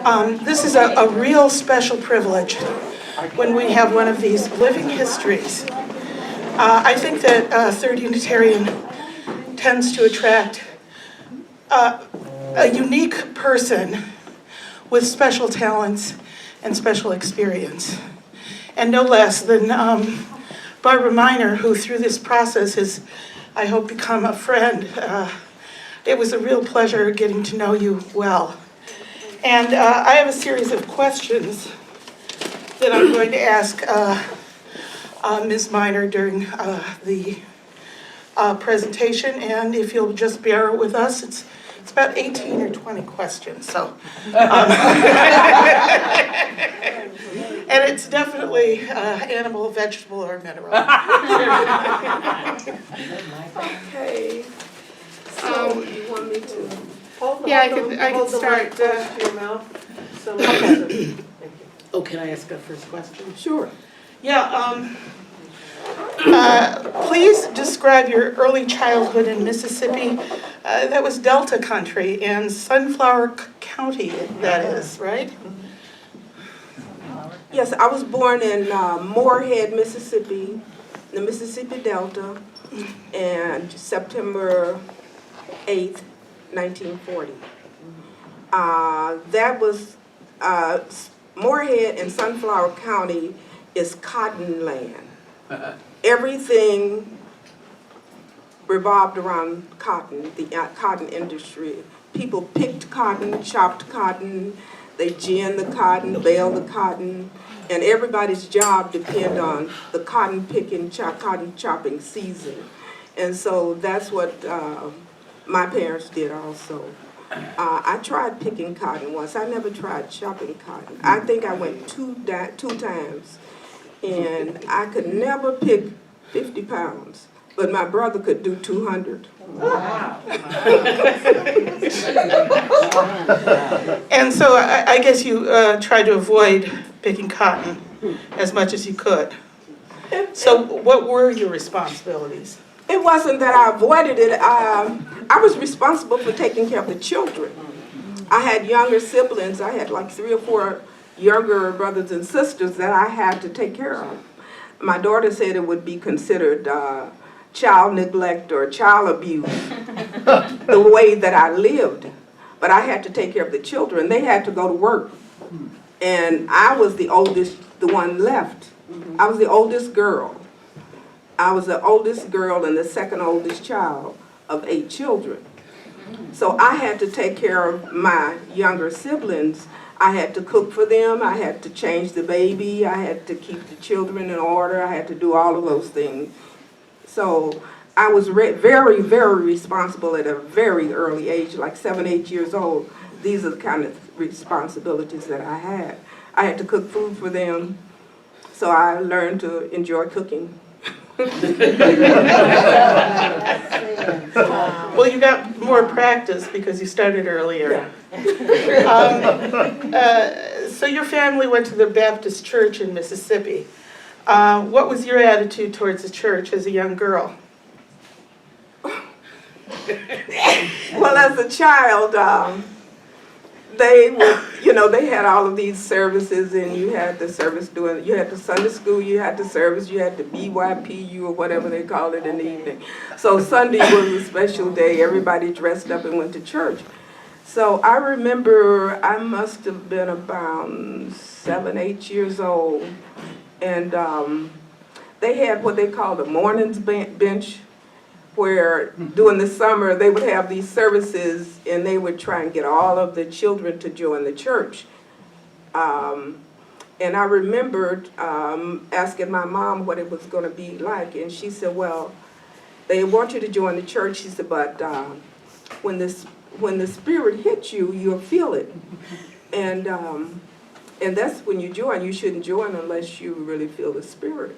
This is a real special privilege when we have one of these living histories. I think that Third Unitarian tends to attract a unique person with special talents and special experience. And no less than Barbara Miner, who through this process has, I hope, become a friend. It was a real pleasure getting to know you well. And I have a series of questions that I'm going to ask Ms. Miner during the presentation. And if you'll just bear with us, it's about 18 or 20 questions. So, and it's definitely animal, vegetable, or mineral. Okay. So you want me to? Yeah, I can start. Close to your mouth. So Oh, can I ask a first question? Sure. Yeah. Please describe your early childhood in Mississippi. That was Delta country and Sunflower County, that is, right? Yes, I was born in Moorhead, Mississippi, the Mississippi Delta, and September 8th, 1940. That was Moorhead and Sunflower County is cotton land. Everything revolved around cotton, the cotton industry. People picked cotton, chopped cotton, they ginned the cotton, baled the cotton, and everybody's job depended on the cotton picking, cotton chopping season. And so that's what my parents did also. I tried picking cotton once. I never tried chopping cotton. I think I went two times, and I could never pick 50 pounds, but my brother could do 200. Wow. And so I guess you tried to avoid picking cotton as much as you could. So what were your responsibilities? It wasn't that I avoided it. I was responsible for taking care of the children. I had younger siblings. I had like 3 or 4 younger brothers and sisters that I had to take care of. My daughter said it would be considered child neglect or child abuse, the way that I lived. But I had to take care of the children. They had to go to work. And I was the oldest, the one left. I was the oldest girl. I was the oldest girl and the second oldest child of 8 children. So I had to take care of my younger siblings. I had to cook for them. I had to change the baby. I had to keep the children in order. I had to do all of those things. So I was very, very responsible at a very early age, like 7, 8 years old. These are the kind of responsibilities that I had. I had to cook food for them. So I learned to enjoy cooking. Well, you got more practice because you started earlier. So your family went to the Baptist church in Mississippi. What was your attitude towards the church as a young girl? Well, as a child, they were, they had all of these services, and you had the service you had the Sunday school, you had the service, you had the BYPU or whatever they called it in the evening. So Sunday was a special day. Everybody dressed up and went to church. So I remember I must have been about 7, 8 years old, and they had what they called a morning's bench, where during the summer they would have these services and they would try and get all of the children to join the church. And I remembered asking my mom what it was going to be like, and she said, well, they want you to join the church. She said, but when the Spirit hits you, you'll feel it. And that's when you join. You shouldn't join unless you really feel the Spirit.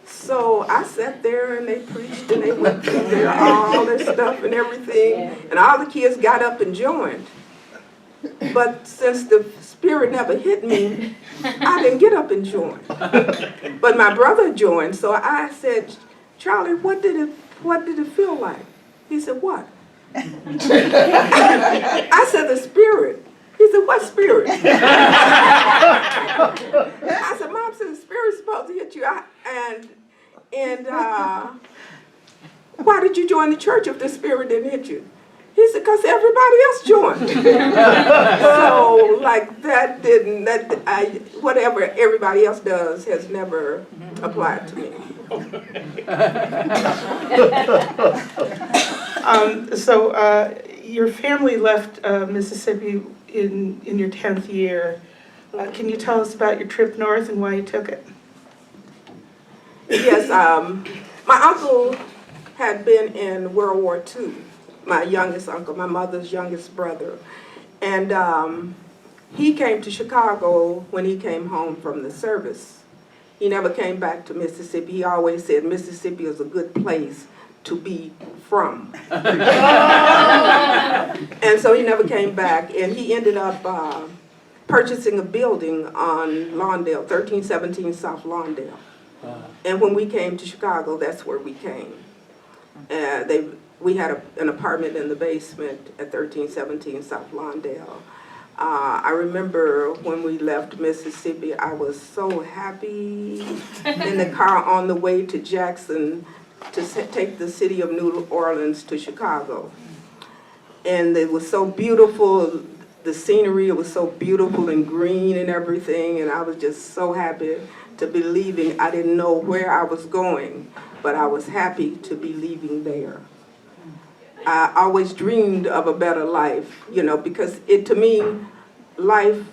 So I sat there and they preached and they went through all their stuff and everything. And all the kids got up and joined. But since the Spirit never hit me, I didn't get up and join. But my brother joined, so I said, Charlie, what did it feel like? He said, what? I said, the Spirit. He said, what spirit? I said, Mom said the spirit's supposed to hit you. Why did you join the church if the spirit didn't hit you? He said, because everybody else joined. So, like, whatever everybody else does has never applied to me. So your family left Mississippi in your 10th year. Can you tell us about your trip north and why you took it? Yes, my uncle had been in World War II, my youngest uncle, my mother's youngest brother. And he came to Chicago when he came home from the service. He never came back to Mississippi. He always said Mississippi is a good place to be from. And so he never came back, and he ended up purchasing a building on Lawndale, 1317 South Lawndale. And when we came to Chicago, that's where we came. We had an apartment in the basement at 1317 South Lawndale. I remember when we left Mississippi, I was so happy in the car on the way to Jackson to take the city of New Orleans to Chicago. And it was so beautiful, the scenery, it was so beautiful and green and everything, and I was just so happy to be leaving. I didn't know where I was going, but I was happy to be leaving there. I always dreamed of a better life, you know, because to me, life,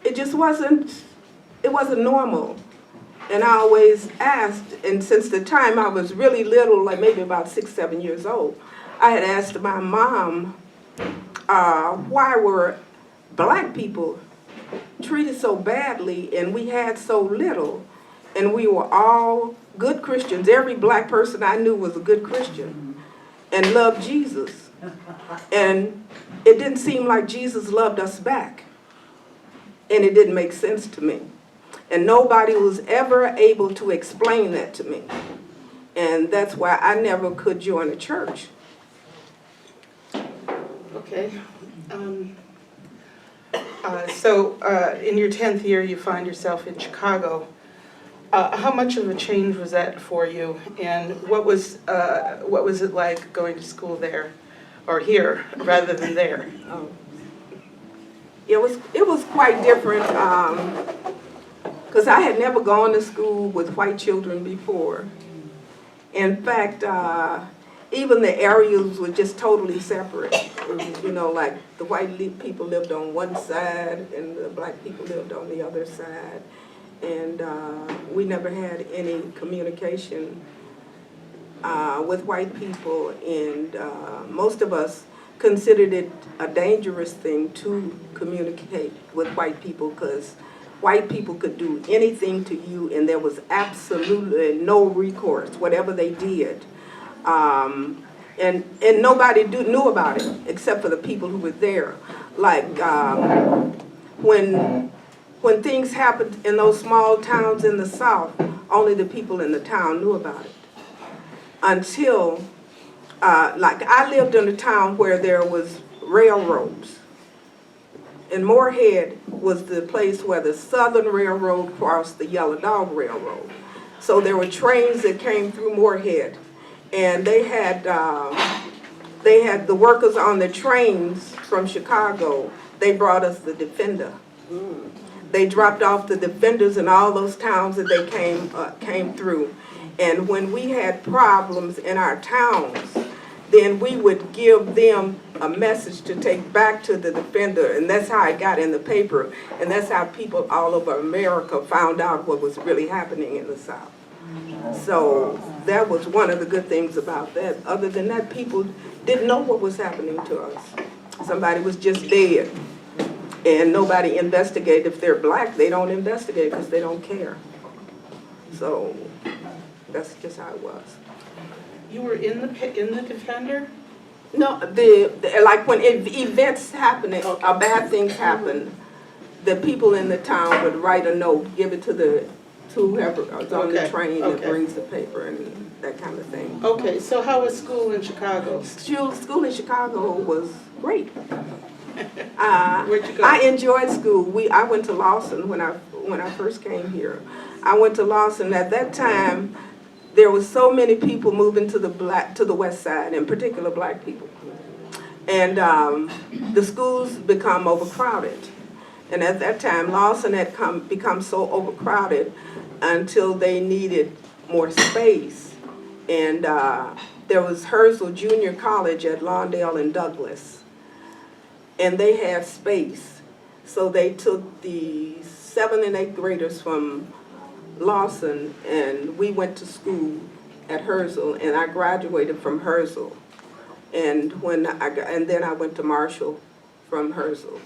it just wasn't normal. And I always asked, and since the time I was really little, like maybe about 6, 7 years old, I had asked my mom, why were black people treated so badly and we had so little, and we were all good Christians. Every black person I knew was a good Christian and loved Jesus. And it didn't seem like Jesus loved us back. And it didn't make sense to me. And nobody was ever able to explain that to me. And that's why I never could join a church. Okay. So in your 10th year, you find yourself in Chicago. How much of a change was that for you? And what was it like going to school there, or here, rather than there? It was quite different, because I had never gone to school with white children before. In fact, even the areas were just totally separate. You know, like the white people lived on one side and the black people lived on the other side. And we never had any communication with white people, and most of us considered it a dangerous thing to communicate with white people, because white people could do anything to you and there was absolutely no recourse, whatever they did. And nobody knew about it except for the people who were there. Like when things happened in those small towns in the South, only the people in the town knew about it. Until, like I lived in a town where there was railroads. And Moorhead was the place where the Southern Railroad crossed the Yellow Dog Railroad. So there were trains that came through Moorhead. And they had the workers on the trains from Chicago. They brought us the Defender. They dropped off the Defenders in all those towns that they came through. And when we had problems in our towns, then we would give them a message to take back to the Defender, and that's how it got in the paper, and that's how people all over America found out what was really happening in the South. So that was one of the good things about that. Other than that, people didn't know what was happening to us. Somebody was just dead, and nobody investigated. If they're black, they don't investigate because they don't care. So that's just how it was. You were in the Defender? No, like when events happening, or bad things happen, the people in the town would write a note, give it to whoever was on the train that brings the paper and that kind of thing. Okay, so how was school in Chicago? School in Chicago was great. Where'd you go? I enjoyed school. I went to Lawson when I first came here. I went to Lawson. At that time, there was so many people moving to the west side, in particular black people. And the schools become overcrowded. And at that time, Lawson had become so overcrowded until they needed more space. And there was Herzl Junior College at Lawndale and Douglas. And they had space. So they took the 7th and 8th graders from Lawson, and we went to school at Herzl, and I graduated from Herzl. And then I went to Marshall from Herzl.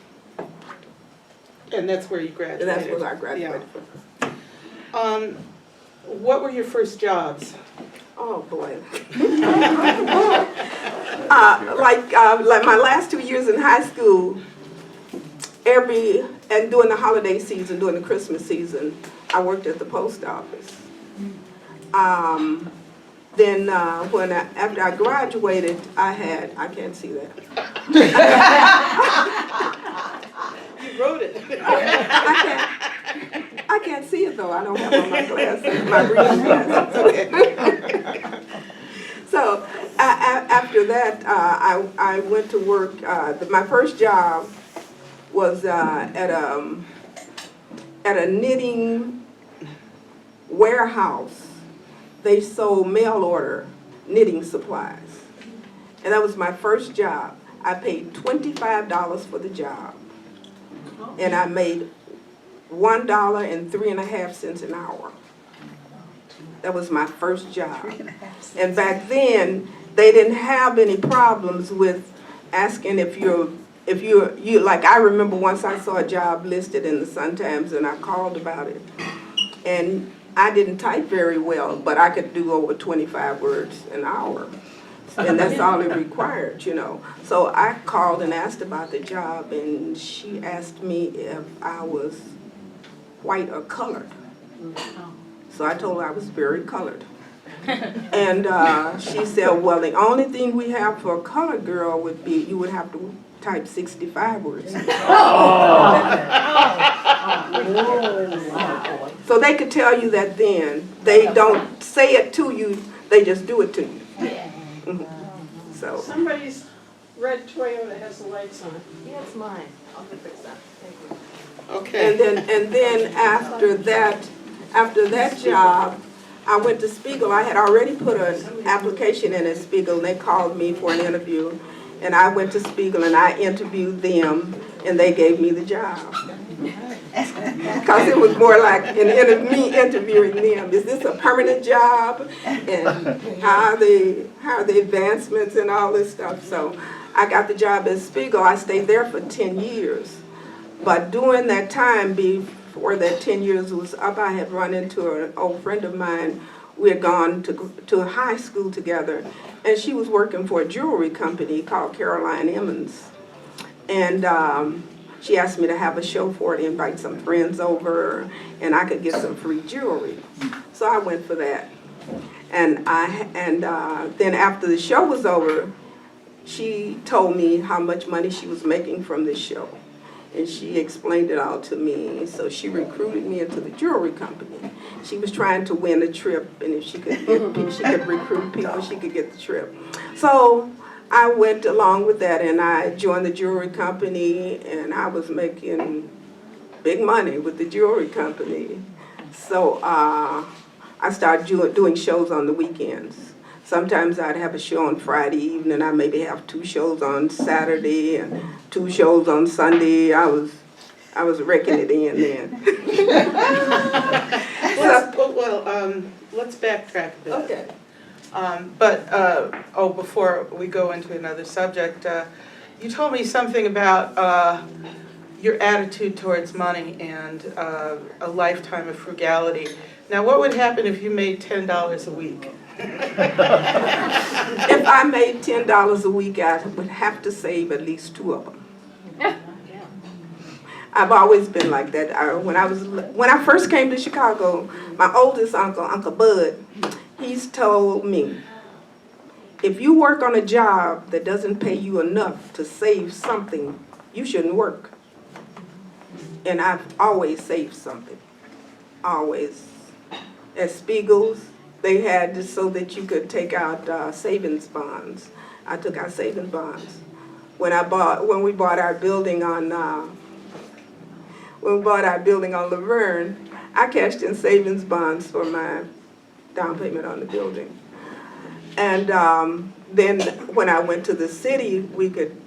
And that's where you And graduated? that's where I graduated from. What were your first jobs? Oh, boy. Like my last 2 years in high school, and during the holiday season, during the Christmas season, I worked at the post office. Then after I graduated, I can't see that. You wrote it. I can't see it though. I don't have on my glasses, my reading glasses. Okay. So after that, I went to work. My first job was at a knitting warehouse. They sold mail order knitting supplies. And that was my first job. I paid $25 for the job. And I made $1.03 an hour. That was my first job. And back then, they didn't have any problems with asking if you like, I remember once I saw a job listed in the Sun-Times and I called about it. And I didn't type very well, but I could do over 25 words an hour. And that's all it required, you know. So I called and asked about the job, and she asked me if I was white or colored. So I told her I was very colored. And she said, well, the only thing we have for a colored girl would be you would have to type 65 words. So they could tell you that then. They don't say it to you, they just do it to you. So. Somebody's red Toyota has the lights on. Yeah, it's mine. I'll fix that. Thank you. Okay. And then after that job, I went to Spiegel. I had already put an application in at Spiegel, and they called me for an interview. And I went to Spiegel and I interviewed them, and they gave me the job. Because it was more like me interviewing them. Is this a permanent job? And how are the advancements and all this stuff? So I got the job at Spiegel. I stayed there for 10 years. But during that time, before that 10 years was up, I had run into an old friend of mine. We had gone to high school together, and she was working for a jewelry company called Caroline Emmons. And she asked me to have a show for her, to invite some friends over, and I could get some free jewelry. So I went for that. And then after the show was over, she told me how much money she was making from this show. And she explained it all to me. So she recruited me into the jewelry company. She was trying to win a trip, and if she could recruit people, she could get the trip. So I went along with that, and I joined the jewelry company, and I was making big money with the jewelry company. So I started doing shows on the weekends. Sometimes I'd have a show on Friday evening. I maybe have 2 shows on Saturday and 2 shows on Sunday. I was wrecking it in then. Let's backtrack a bit. Okay. Before we go into another subject, you told me something about your attitude towards money and a lifetime of frugality. Now, what would happen if you made $10 a week? If I made $10 a week, I would have to save at least 2 of them. I've always been like that. When I first came to Chicago, my oldest uncle, Uncle Bud, he's told me, if you work on a job that doesn't pay you enough to save something, you shouldn't work. And I've always saved something, always. At Spiegel's, they had this so that you could take out savings bonds. I took out savings bonds. When we bought our building on Laverne, I cashed in savings bonds for my down payment on the building. And then when I went to the city, we could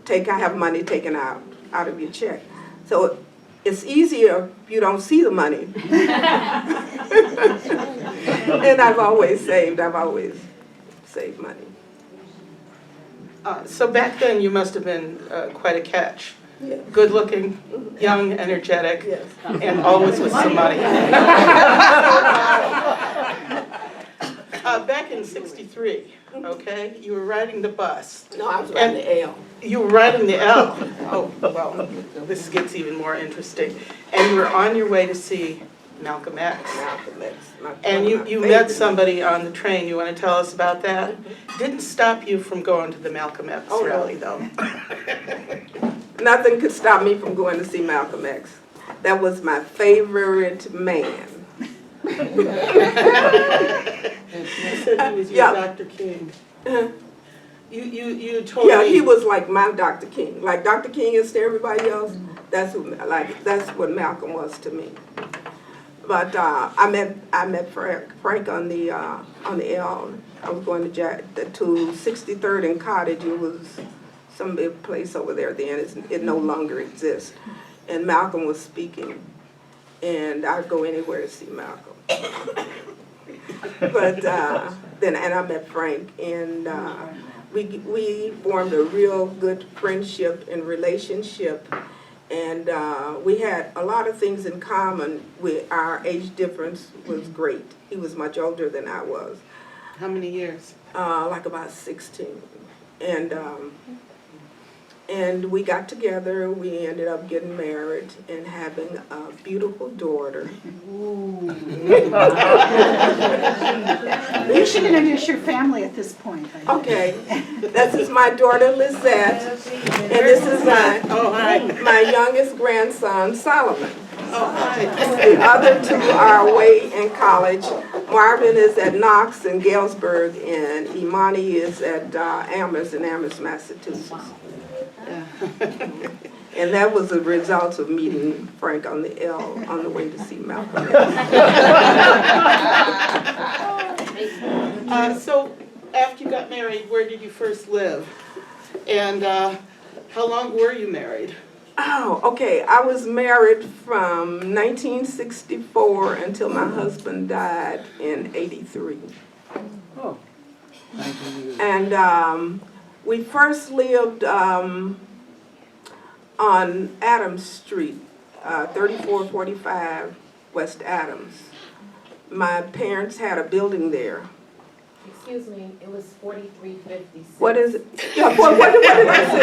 have money taken out of your check. So it's easier if you don't see the money. And I've always saved money. So back then, you must have been quite a catch. Yeah. Good-looking, young, energetic, Yes. and always with some money. Back in '63, okay, you were riding the bus. No, I was riding the L. You were riding the L. Oh, well, this gets even more interesting. And you were on your way to see Malcolm X. Malcolm X. And you met somebody on the train. You want to tell us about that? Didn't stop you from going to the Malcolm X Oh, no. rally, though. Nothing could stop me from going to see Malcolm X. That was my favorite man. You said he was your Yeah. Dr. King. You told Yeah, me. he was like my Dr. King. Like Dr. King is to everybody else, that's what Malcolm was to me. But I met Frank on the L. I was going to 63rd and Cottage. It was some big place over there then. It no longer exists. And Malcolm was speaking, and I'd go anywhere to see Malcolm. But then I met Frank, and we formed a real good friendship and relationship. And we had a lot of things in common. Our age difference was great. He was much older than I was. How many years? Like about 16. And we got together. We ended up getting married and having a beautiful daughter. You should introduce your family at this point. I think. Okay, this is my daughter Lizette, and this is my youngest grandson Solomon. The other two are away in college. Marvin is at Knox in Galesburg, and Imani is at Amherst in Amherst, Massachusetts. And that was a result of meeting Frank on the L on the way to see Malcolm. So after you got married, where did you first live? And how long were you married? Oh, okay. I was married from 1964 until my husband died in '83. Oh, 19 years. And we first lived on Adams Street, 3445 West Adams. My parents had a building there. Excuse me, it was 4356. What is it? Yeah, what did I say?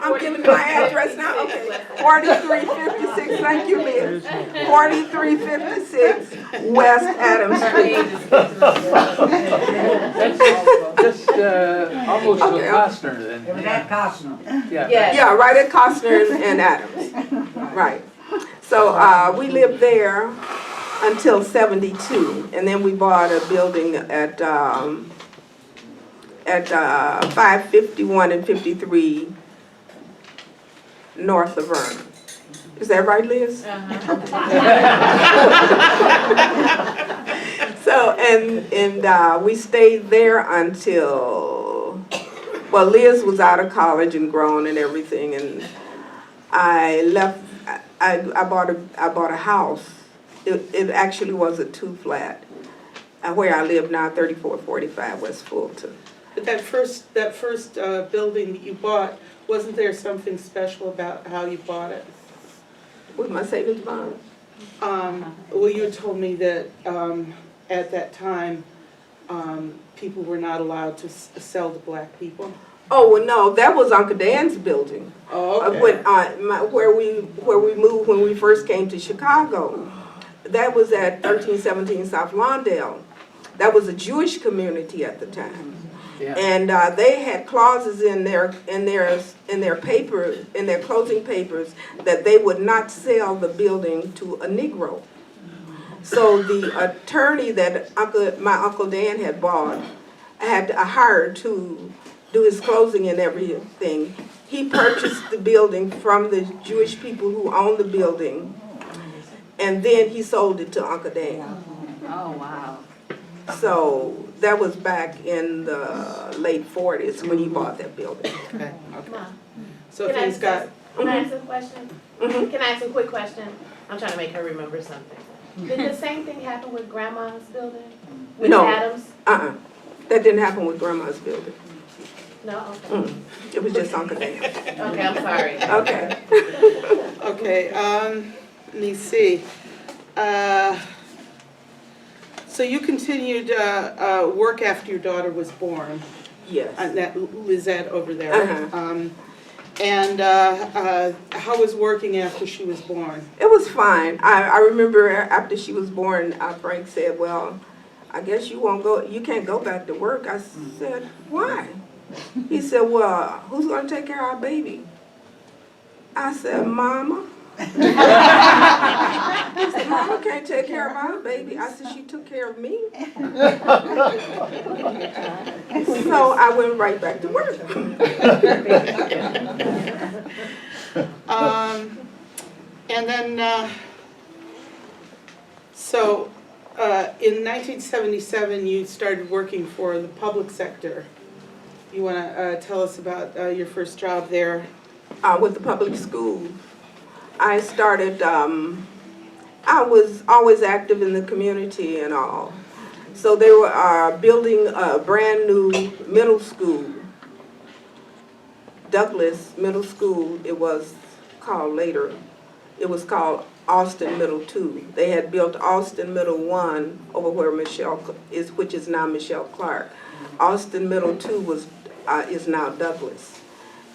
I'm giving my address now. Okay, 4356. Thank you, Liz. 4356 West Adams Street. That's just almost Okay. to Costner then. Yeah. Yeah, right at Costner and Adams. Right. So we lived there until '72, and then we bought a building at 551 and 53 North Laverne. Is that right, Liz? So, and we stayed there until, well, Liz was out of college and grown and everything, and I left. I bought a house. It actually was a 2-flat where I live now, 3445 West Fulton. But that first building that you bought, wasn't there something special about how you bought it? With my savings bond. Well, you told me that at that time, people were not allowed to sell to black people. Oh, well, no, that was Uncle Dan's building. Oh, okay. Where we moved when we first came to Chicago. That was at 1317 South Lawndale. That was a Jewish community at the time. Yeah. And they had clauses in their closing papers that they would not sell the building to a Negro. So the attorney that my Uncle Dan had bought, I had hired to do his closing and everything. He purchased the building from the Jewish people who owned the building, and then he sold it to Uncle Dan. Oh, wow. So that was back in the late 40s when he bought that building. Okay. Mom, So Can I things ask got, Can I ask a question? Mhm. Can I ask a quick question? I'm trying to make her remember something. Did the same thing happen with Grandma's building? With No. Adams? That didn't happen with Grandma's building. No? Okay. It was just Uncle Dan. Okay, I'm sorry. Okay. Okay, let me see. So you continued work after your daughter was born, Yes. that Lizette over there. Uh-huh. And how was working after she was born? It was fine. I remember after she was born, Frank said, well, I guess you can't go back to work. I said, why? He said, well, who's going to take care of our baby? I said, Mama. He said, Mama can't take care of our baby. I said, she took care of me. So I went right back to work. And then, so in 1977, you started working for the public sector. You want to tell us about your first job there? With the public school. I started, I was always active in the community and all. So they were building a brand new middle school, Douglas Middle School, it was called later. It was called Austin Middle 2. They had built Austin Middle 1 over where which is now Michelle Clark. Austin Middle 2 is now Douglas.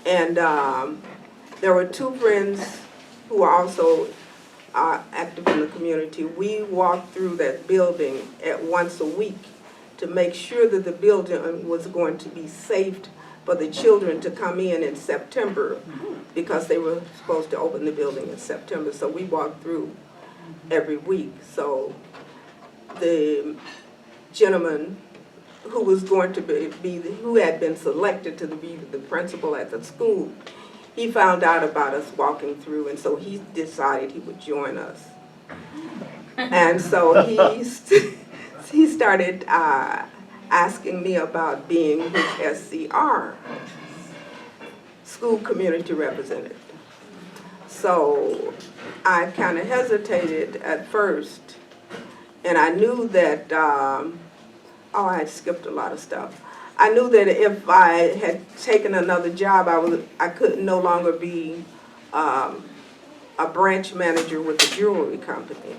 And there were two friends who are also active in the community. We walked through that building once a week to make sure that the building was going to be safe for the children to come in September, because they were supposed to open the building in September. So we walked through every week. So the gentleman who was going to who had been selected to be the principal at the school, he found out about us walking through, and so he decided he would join us. And so he started asking me about being his SCR, school community representative. So I kind of hesitated at first, and I knew that, I had skipped a lot of stuff. I knew that if I had taken another job, I could no longer be a branch manager with a jewelry company.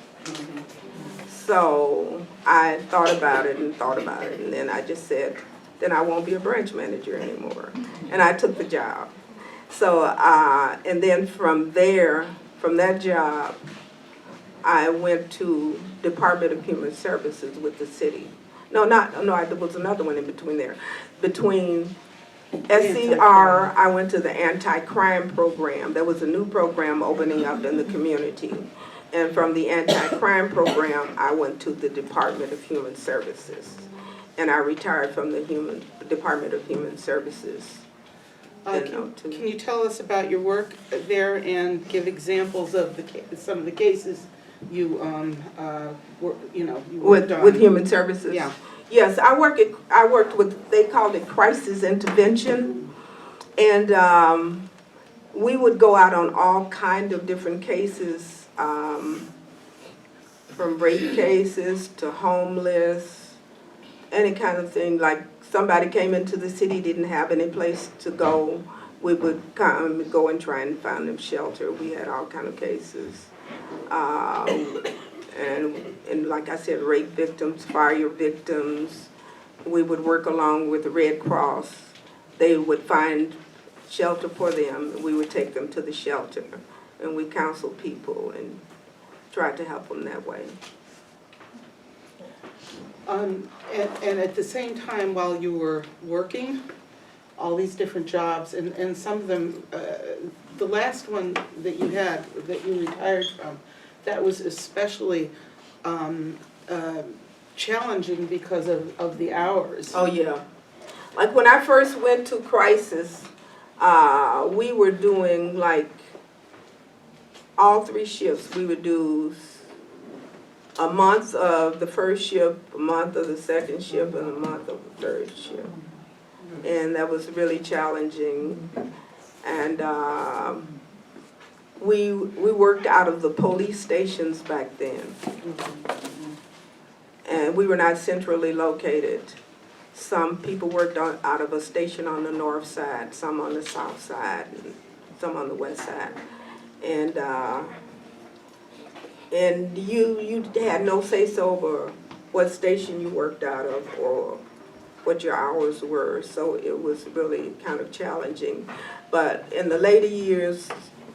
So I thought about it, and then I just said, then I won't be a branch manager anymore. And I took the job. So, and then from that job, I went to Department of Human Services with the city. No, there was another one in between there. Between SCR, I went to the anti-crime program. There was a new program opening up in the community. And from the anti-crime program, I went to the Department of Human Services. And I retired from the Department of Human Services. Can you tell us about your work there and give examples of some of the cases you worked on? With Human Services? Yeah. Yes, I worked with, they called it crisis intervention. And we would go out on all kinds of different cases, from rape cases to homeless, any kind of thing. Like somebody came into the city, didn't have any place to go, we would go and try and find them shelter. We had all kind of cases. And like I said, rape victims, fire victims. We would work along with the Red Cross. They would find shelter for them. We would take them to the shelter, and we counseled people and tried to help them that way. And at the same time, while you were working, all these different jobs, and some of them, the last one that you had, that you retired from, that was especially challenging because of the hours. Oh, yeah. Like when I first went to Crisis, we were doing like all 3 shifts. We would do a month of the first shift, a month of the second shift, and a month of the third shift. And that was really challenging. And we worked out of the police stations back then. And we were not centrally located. Some people worked out of a station on the north side, some on the south side, and some on the west side. And you had no say-so over what station you worked out of or what your hours were, so it was really kind of challenging. But in the later years,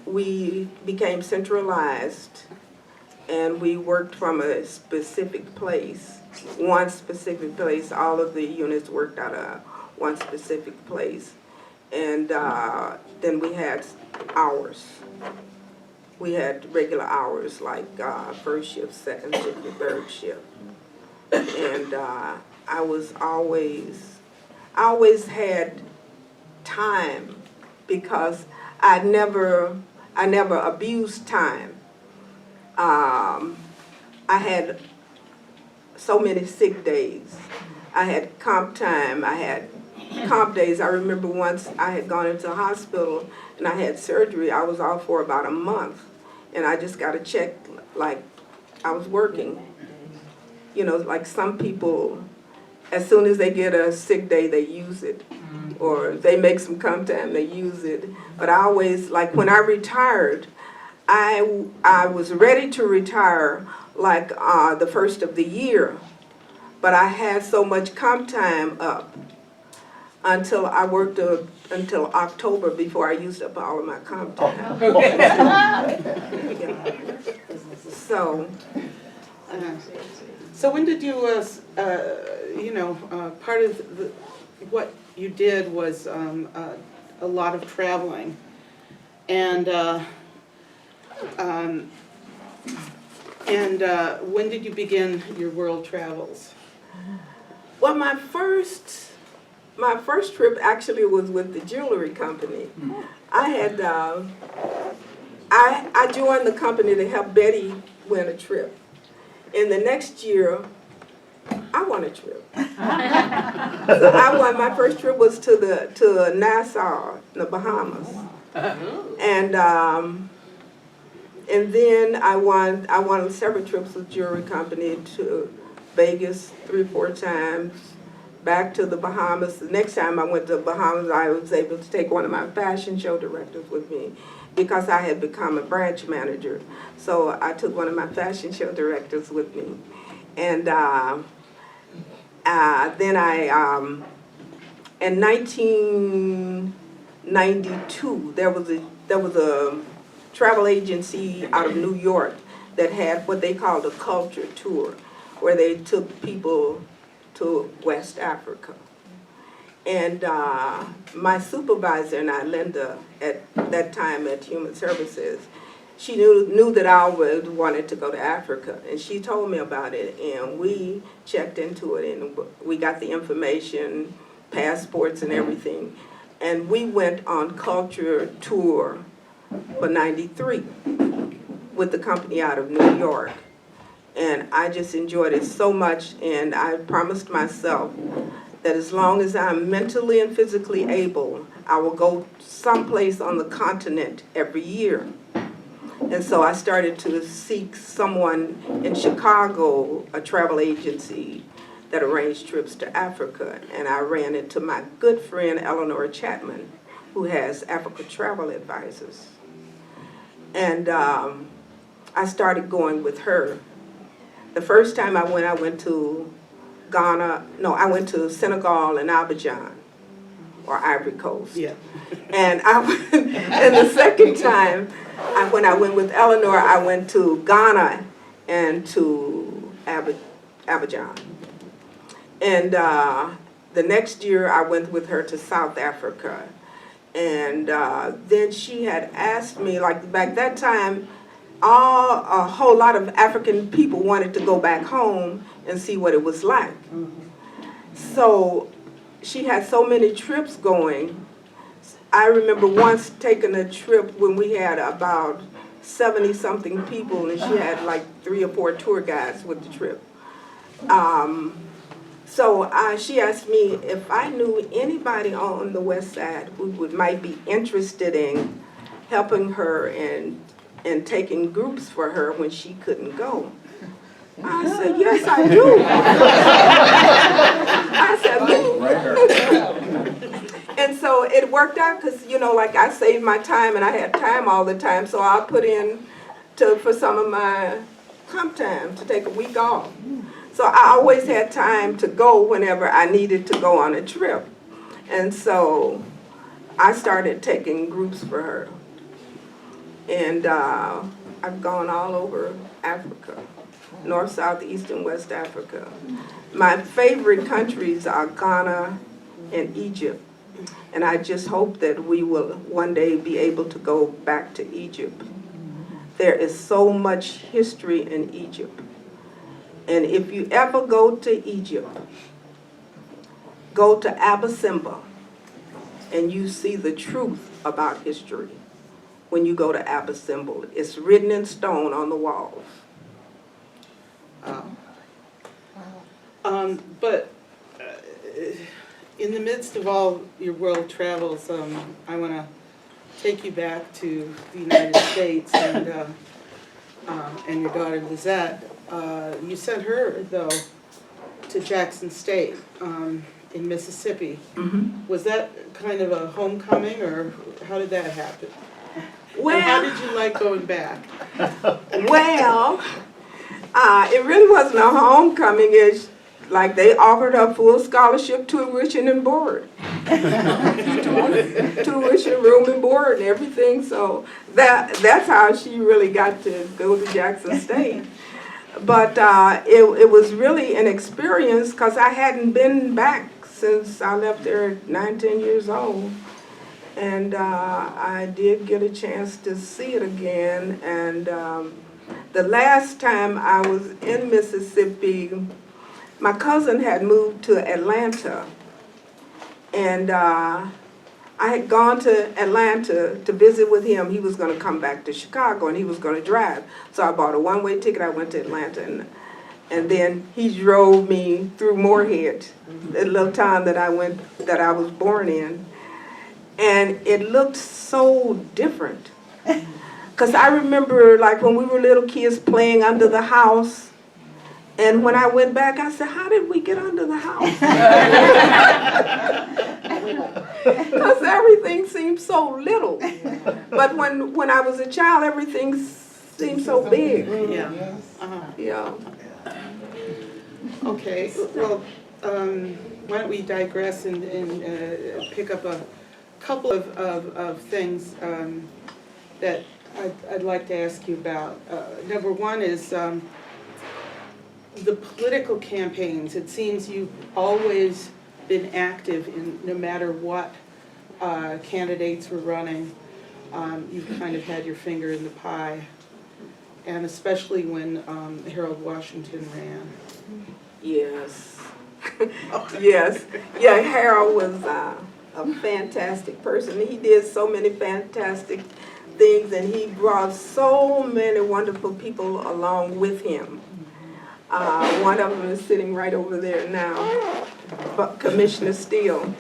we became centralized, and we worked from a specific place, one specific place. All of the units worked out of one specific place. And then we had hours. We had regular hours, like first shift, second shift, and third shift. And I always had time, because I never abused time. I had so many sick days. I had comp time. I had comp days. I remember once I had gone into a hospital and I had surgery. I was off for about a month, and I just got a check like I was working. You know, like some people, as soon as they get a sick day, they use it. Or if they make some comp time, they use it. But I always, like when I retired, I was ready to retire like the first of the year. But I had so much comp time up until I worked until October before I used up all of my comp time. Yeah. So when did you, part of what you did was a lot of traveling, and when did you begin your world travels? Well, my first trip actually was with the jewelry company. I had I joined the company to help Betty win a trip. In the next year, I won a trip. So my first trip was to Nassau, the Bahamas, and then I won several trips with jewelry company to Vegas 3 or 4 times, back to the Bahamas. The next time I went to the Bahamas, I was able to take one of my fashion show directors with me, because I had become a branch manager. So I took one of my fashion show directors with me. And then in 1992, there was a travel agency out of New York that had what they called a culture tour, where they took people to West Africa. And my supervisor and I, Linda, at that time at Human Services, she knew that I always wanted to go to Africa, and she told me about it, and we checked into it, and we got the information, passports and everything, and we went on culture tour for '93 with the company out of New York. And I just enjoyed it so much, and I promised myself that as long as I'm mentally and physically able, I will go someplace on the continent every year. And so I started to seek someone in Chicago, a travel agency that arranged trips to Africa. And I ran into my good friend Eleanor Chapman, who has Africa Travel Advisors. And I started going with her. The first time I went to Ghana, no, I went to Senegal and Abidjan, or Ivory Coast. Yeah. And and the second time, when I went with Eleanor, I went to Ghana and to Abidjan. And the next year I went with her to South Africa. And then she had asked me, like back that time, a whole lot of African people wanted to go back home and see what it was like. So she had so many trips going. I remember once taking a trip when we had about 70-something people, and she had like 3 or 4 tour guides with the trip. So she asked me if I knew anybody on the West Side who might be interested in helping her and taking groups for her when she couldn't go. I said, yes, I do. I said, and so it worked out because, you know, like I saved my time and I had time all the time, so I put in for some of my comp time to take a week off. So I always had time to go whenever I needed to go on a trip. And so I started taking groups for her. And I've gone all over Africa, North, South, East, and West Africa. My favorite countries are Ghana and Egypt. And I just hope that we will one day be able to go back to Egypt. There is so much history in Egypt. And if you ever go to Egypt, go to Abba Simba, and you see the truth about history. When you go to Abba Simba, it's written in stone on the walls. But in the midst of all your world travels, I want to take you back to the United States and your daughter Lizette. You sent her, though, to Jackson State in Mississippi. Mm-hmm. Was that kind of a homecoming, or how did that happen? Well, and how did you like going back? Well, it really wasn't a homecoming. It's like they offered her full scholarship, tuition and board. Tuition, room and board and everything. So that's how she really got to go to Jackson State. But it was really an experience because I hadn't been back since I left there at 9-10 years old. And I did get a chance to see it again. And the last time I was in Mississippi, my cousin had moved to Atlanta. And I had gone to Atlanta to visit with him. He was going to come back to Chicago and he was going to drive. So I bought a one-way ticket. I went to Atlanta. And then he drove me through Moorhead, the little town that I was born in. And it looked so different. Because I remember, like, when we were little kids playing under the house. And when I went back, I said, how did we get under the house? Because everything seemed so little. But when I was a child, everything seemed so big. Yeah. Yeah. Okay, well, why don't we digress and pick up a couple of things that I'd like to ask you about. Number one is the political campaigns. It seems you've always been active in no matter what candidates were running. You've kind of had your finger in the pie, and especially when Harold Washington ran. Yes. Yes. Yeah, Harold was a fantastic person. He did so many fantastic things, and he brought so many wonderful people along with him. One of them is sitting right over there now, but Commissioner Steele.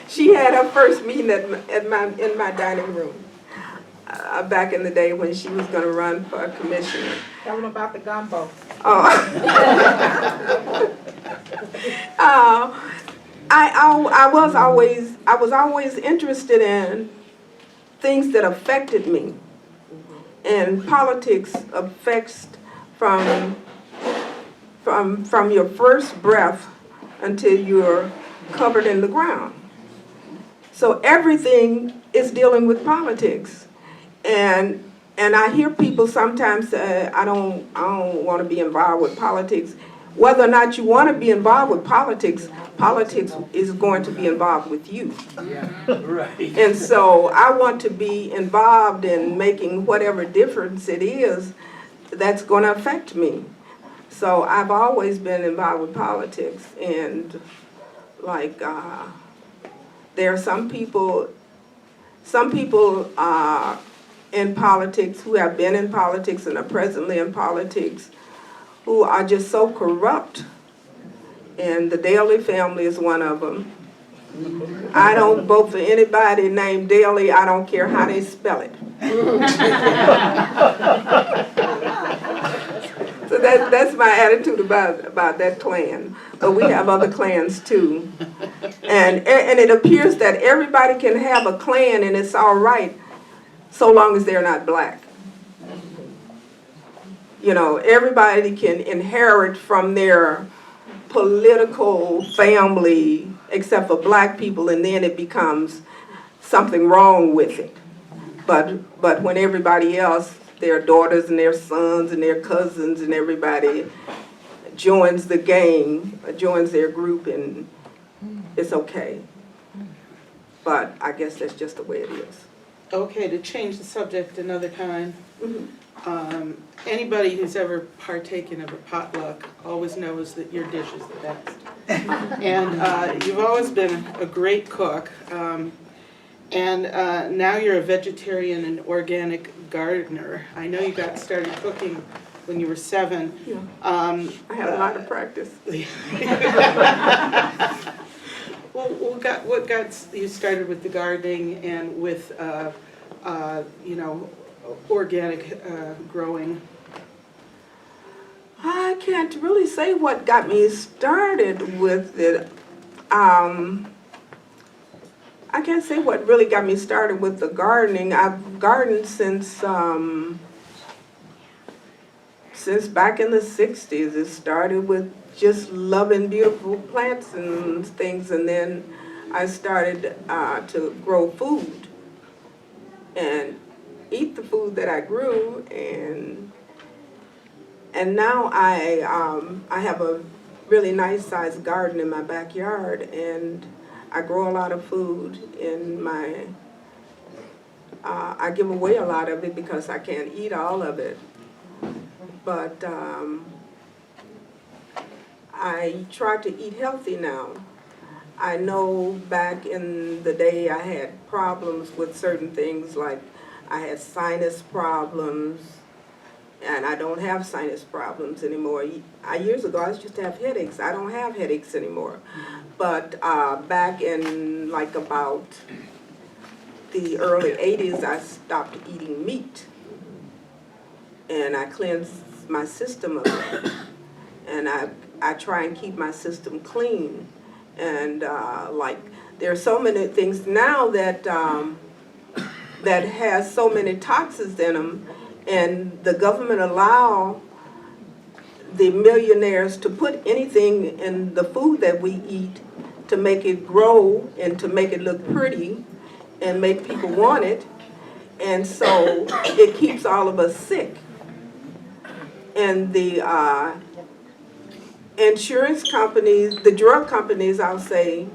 She had her first meeting in my dining room back in the day when she was going to run for a commissioner. Tell them about the gumbo. I was always interested in things that affected me, and politics affects from your first breath until you're covered in the ground. So everything is dealing with politics, and I hear people sometimes say, I don't want to be involved with politics. whether or not you want to be involved with politics, politics is going to be involved with you. Yeah, right. And so I want to be involved in making whatever difference it is that's going to affect me. So I've always been involved with politics, and like there are some people in politics who have been in politics and are presently in politics who are just so corrupt, and the Daley family is one of them. I don't vote for anybody named Daley. I don't care how they spell it. So that's my attitude about that clan. But we have other clans too. And it appears that everybody can have a clan and it's all right so long as they're not black. You know, everybody can inherit from their political family except for black people, and then it becomes something wrong with it. But when everybody else, their daughters and their sons and their cousins and everybody joins the gang, joins their group, and it's okay. But I guess that's just the way it is. Okay, to change the subject another time. Anybody who's ever partaken of a potluck always knows that your dish is the best. And you've always been a great cook. And now you're a vegetarian and organic gardener. I know you got started cooking when you were 7. Yeah. I have a lot of practice. What got you started with the gardening and with, you know, organic growing? I can't really say what got me started with it. I can't say what really got me started with the gardening. I've gardened since back in the 60s. It started with just loving beautiful plants and things, and then I started to grow food and eat the food that I grew, and now I have a really nice sized garden in my backyard, and I grow a lot of food in my, I give away a lot of it because I can't eat all of it, but I try to eat healthy now. I know back in the day I had problems with certain things, like I had sinus problems, and I don't have sinus problems anymore. Years ago, I used to have headaches. I don't have headaches anymore. But back in like about the early 80s, I stopped eating meat. And I cleansed my system of it. And I try and keep my system clean. And like, there are so many things now that that has so many toxins in them, and the government allow the millionaires to put anything in the food that we eat to make it grow and to make it look pretty and make people want it, and so it keeps all of us sick. And the insurance companies, the drug companies, I'll say,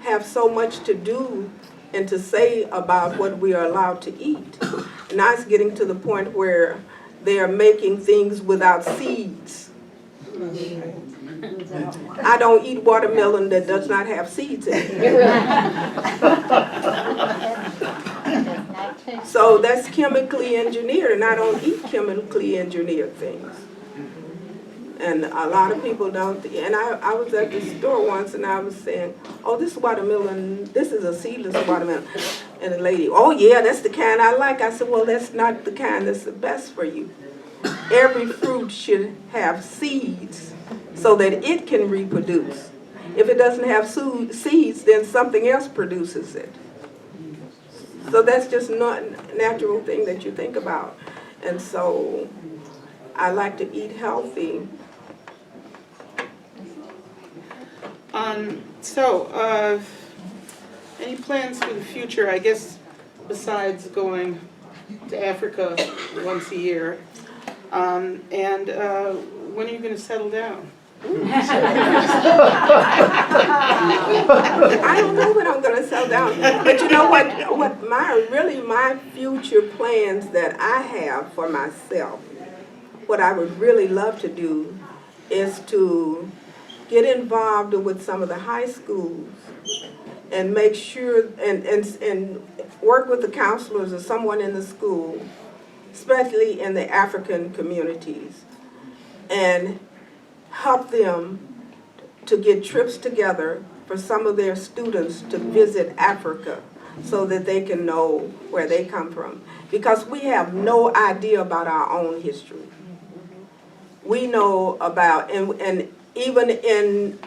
have so much to do and to say about what we are allowed to eat. Now it's getting to the point where they are making things without seeds. I don't eat watermelon that does not have seeds in it. So that's chemically engineered, and I don't eat chemically engineered things. And a lot of people don't, and I was at the store once and I was saying, oh, this watermelon, this is a seedless watermelon. And the lady, oh yeah, that's the kind I like. I said, well, that's not the kind that's the best for you. Every fruit should have seeds so that it can reproduce. If it doesn't have seeds, then something else produces it. So that's just not a natural thing that you think about. And so I like to eat healthy. Any plans for the future, I guess, besides going to Africa once a year? When are you going to settle down? I don't know what I'm gonna sell down, but you know what my future plans that I have for myself, what I would really love to do is to get involved with some of the high schools and make sure, and work with the counselors or someone in the school, especially in the African communities, and help them to get trips together for some of their students to visit Africa so that they can know where they come from. Because we have no idea about our own history. We know about, and even in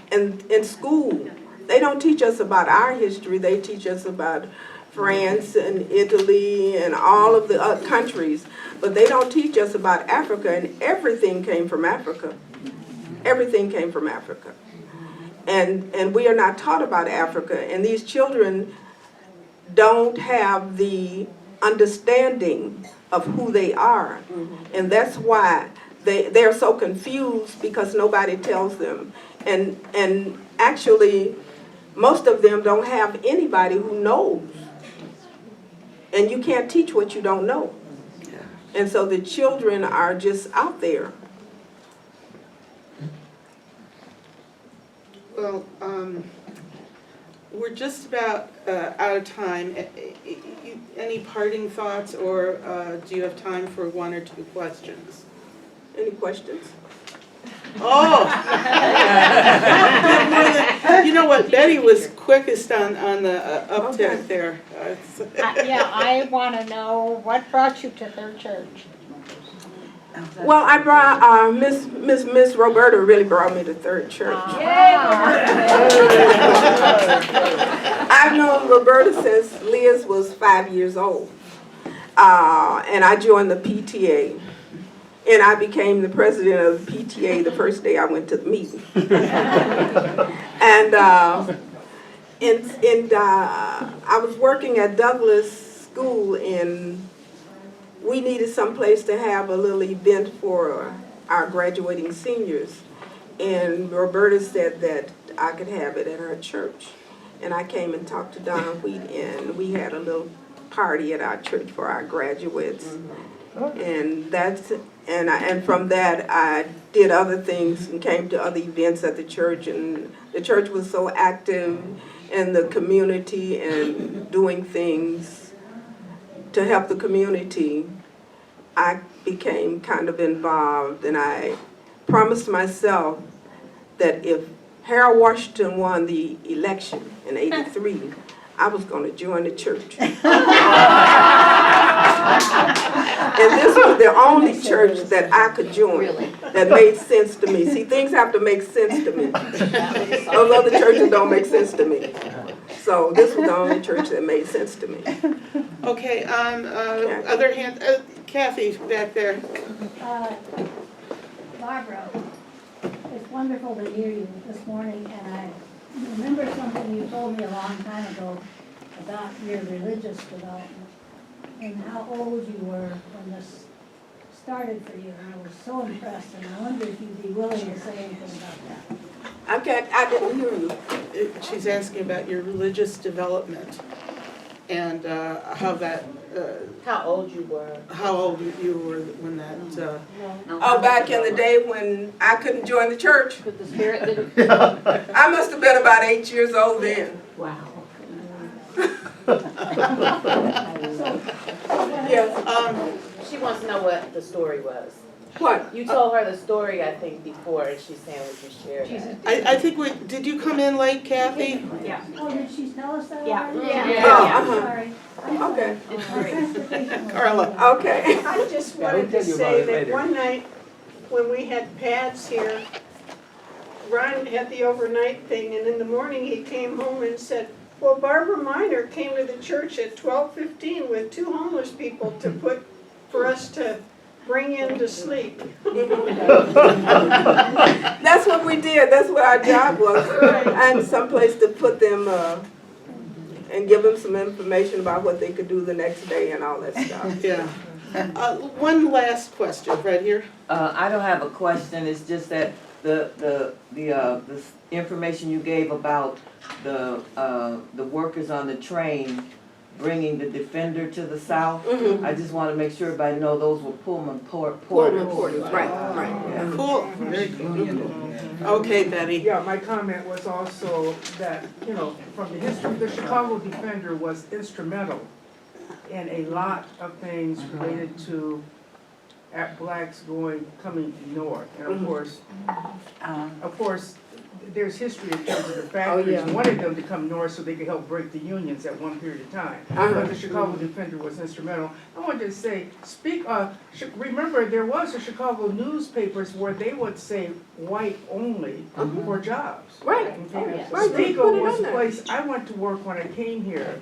school, they don't teach us about our history, they teach us about France and Italy and all of the other countries, but they don't teach us about Africa, and everything came from Africa. Everything came from Africa. And we are not taught about Africa, and these children don't have the understanding of who they are. And that's why they're so confused, because nobody tells them. And actually, most of them don't have anybody who knows. And you can't teach what you don't know. And so the children are just out there. Well, we're just about out of time. Any parting thoughts, or do you have time for one or two questions? Any questions? Oh! You know what, Betty was quickest on the uptick there. Yeah, I want to know what brought you to their church. Well, I brought, Miss Roberta really brought me to Third Church. I've known Roberta since Liz was 5 years old. And I joined the PTA. And I became the president of the PTA the first day I went to the meeting. And I was working at Douglas School, and we needed some place to have a little event for our graduating seniors. And Roberta said that I could have it at her church. And I came and talked to Donna Wheat, and we had a little party at our church for our graduates. And from that I did other things and came to other events at the church, and the church was so active in the community and doing things to help the community. I became kind of involved, and I promised myself that if Harold Washington won the election in '83, I was going to join the church. And this was the only church that I could join that made sense to me. See, things have to make sense to me. Those other churches don't make sense to me. So this was the only church that made sense to me. Okay, other hand, Kathy back there. Barbara, it's wonderful to hear you this morning, and I remember something you told me a long time ago about your religious development and how old you were when this started for you, and I was so impressed, and I wonder if you'd be willing to say anything about that. I didn't hear you. She's asking about your religious development and how that, How old you were? how old you were when that, Oh, back in the day when I couldn't join the church. Because the spirit didn't. I must have been about 8 years old then. Wow. Yes. She wants to know what the story was. What? You told her the story, I think, before, and she's saying would you share that? I think did you come in late, Kathy? Oh, did she tell us that Yeah. already? Yeah. Oh, uh-huh. Sorry. I'm Okay. sorry. Carla. Okay. I just wanted to say that one night when we had pads here, Ron had the overnight thing, and in the morning he came home and said, well, Barbara Miner came to the church at 12:15 with 2 homeless people for us to bring in to sleep. That's what we did. That's what our job was. And someplace to put them and give them some information about what they could do the next day and all that stuff. Yeah. One last question, right here. I don't have a question, it's just that the information you gave about the workers on the train bringing the Defender to the south. I just want to make sure everybody know those were Pullman porters. Right. Yeah. Cool, very cool. Okay, Betty. Yeah, my comment was also that, you know, from the history, the Chicago Defender was instrumental in a lot of things related to blacks coming north. And of course, there's history in terms of the factories wanted them to come north so they could help break the unions at one period of time. But the Chicago Defender was instrumental. I wanted to say, remember there was a Chicago newspapers where they would say white only for jobs. Right. Okay? Right, they Spiegel put it was on a there. place I went to work when I came here.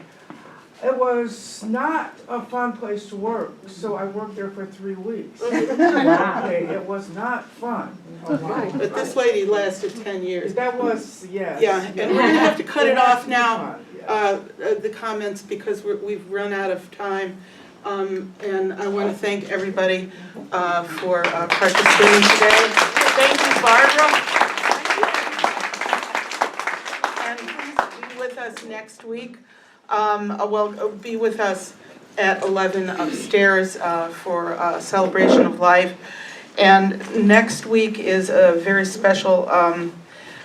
It was not a fun place to work, so I worked there for 3 weeks. Okay, it was not fun. But this lady lasted 10 years. That was, yes. Yeah, and we're gonna have to cut it off now, Fun, yeah. the comments, because we've run out of time. And I want to thank everybody for participating today. Thank you, Barbara. And please be with us next week. Be with us at 11 upstairs for a celebration of life. And next week is a very special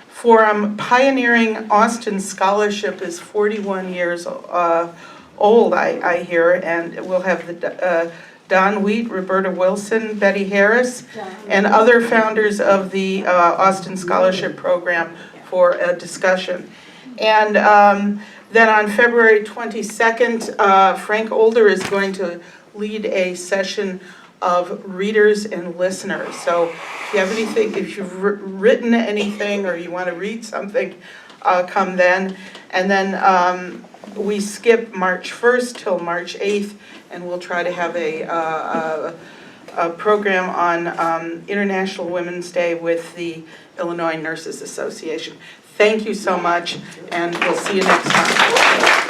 forum. Pioneering Austin Scholarship is 41 years old, I hear, and we'll have the Don Wheat, Roberta Wilson, Betty Harris, and other founders of the Austin Scholarship Program for a discussion. And then on February 22nd, Frank Older is going to lead a session of readers and listeners. So if you have anything, if you've written anything or you want to read something, come then. And then we skip March 1st till March 8th, and we'll try to have a program on International Women's Day with the Illinois Nurses Association. Thank you so much, and we'll see you next time.